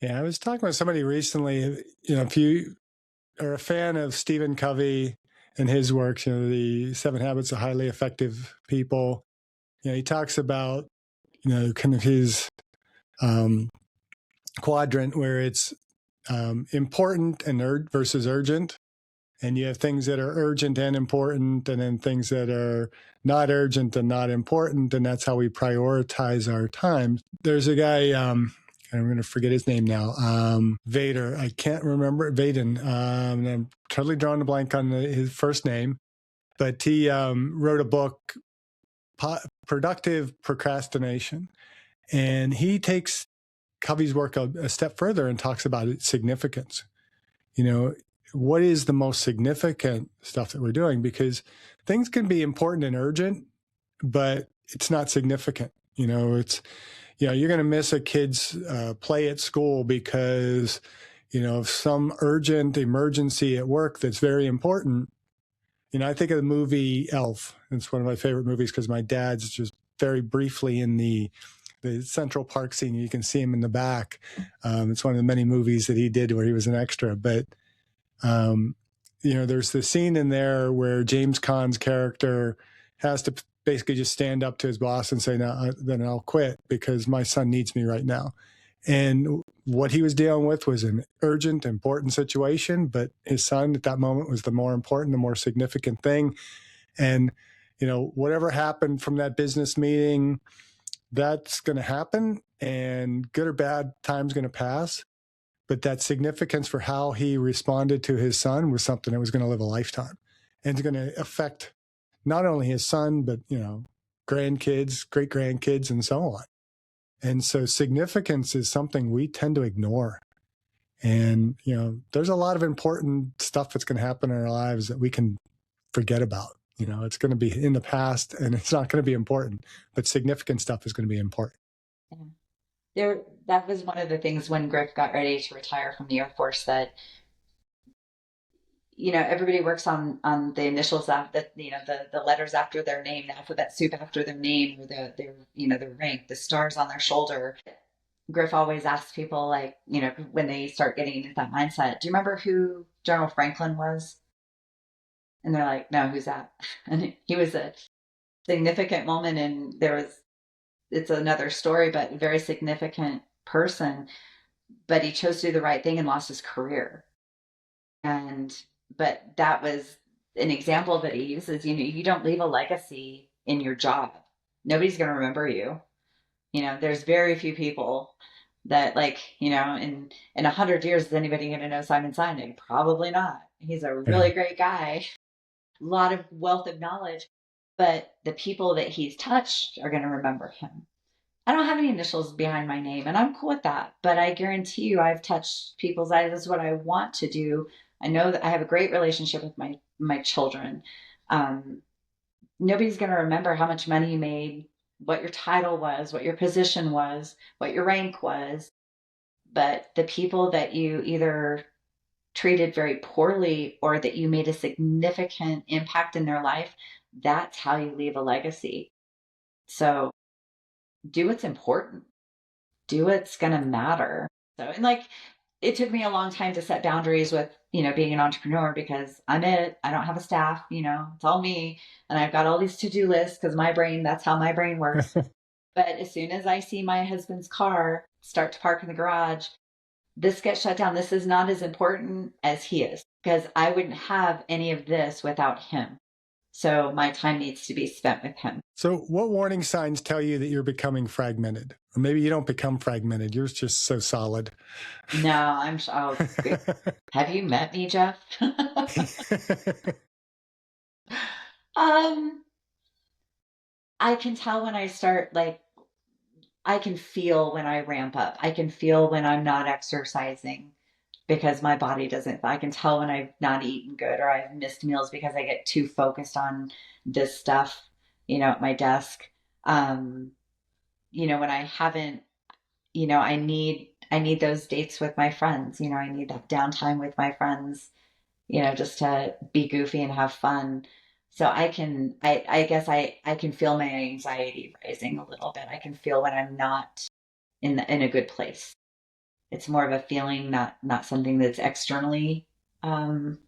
Yeah, I was talking with somebody recently. If you are a fan of Stephen Covey and his works, the 7 Habits of Highly Effective People, he talks about, kind of his um, quadrant where it's important and versus urgent. And you have things that are urgent and important, and then things that are not urgent and not important. And that's how we prioritize our time. There's a guy, I'm going to forget his name now. Vader. I can't remember. Vaden. I'm totally drawing a blank on his first name, but he wrote a book, Productive Procrastination. And he takes Covey's work a step further and talks about its significance. What is the most significant stuff that we're doing? Because things can be important and urgent, but it's not significant. You're going to miss a kid's play at school because, of some urgent emergency at work that's very important. I think of the movie Elf. It's one of my favorite movies because my dad's just very briefly in the Central Park scene. You can see him in the back. It's one of the many movies that he did where he was an extra. But, there's the scene in there where James Caan's character has to basically just stand up to his boss and say, no, then I'll quit because my son needs me right now. And what he was dealing with was an urgent, important situation, but his son at that moment was the more important, the more significant thing. And, whatever happened from that business meeting, that's going to happen, and good or bad, time's going to pass. But that significance for how he responded to his son was something that was going to live a lifetime, and it's going to affect not only his son, but, grandkids, great grandkids, and so on. And so significance is something we tend to ignore. And, there's a lot of important stuff that's going to happen in our lives that we can forget about. It's going to be in the past and it's not going to be important, but significant stuff is going to be important. Yeah. That was one of the things when Griff got ready to retire from the Air Force that, everybody works on the initials after the letters after their name, the alphabet soup after their name, or their rank, the stars on their shoulder. Griff always asks people, like, when they start getting into that mindset, do you remember who General Franklin was? And they're like, no, who's that? And he was a significant moment, and it's another story, but a very significant person. But he chose to do the right thing and lost his career. But that was an example that he uses. You don't leave a legacy in your job. Nobody's going to remember you. There's very few people that, like, in 100 years, is anybody going to know Simon Sinek? Probably not. He's a Yeah. really great guy, a lot of wealth of knowledge, but the people that he's touched are going to remember him. I don't have any initials behind my name, and I'm cool with that. But I guarantee you, I've touched people's lives. This is what I want to do. I know that I have a great relationship with my children. Um, Nobody's going to remember how much money you made, what your title was, what your position was, what your rank was. But the people that you either treated very poorly or that you made a significant impact in their life, that's how you leave a legacy. So do what's important, do what's going to matter. So, and like, it took me a long time to set boundaries with, being an entrepreneur because I don't have a staff, it's all me. And I've got all these to-do lists because that's how my brain works. But as soon as I see my husband's car start to park in the garage, this gets shut down. This is not as important as he is because I wouldn't have any of this without him. So my time needs to be spent with him. So what warning signs tell you that you're becoming fragmented? Or maybe you don't become fragmented. You're just so solid. No, have you met me, Jeff? um, I can tell when I start, like, I can feel when I ramp up. I can feel when I'm not exercising because my body doesn't. I can tell when I've not eaten good or I've missed meals because I get too focused on this stuff, at my desk. Um, when I haven't, I need those dates with my friends. I need that downtime with my friends, just to be goofy and have fun. So I guess I can feel my anxiety rising a little bit. I can feel when I'm not in a good place. it's more of a feeling, not something that's externally apparent.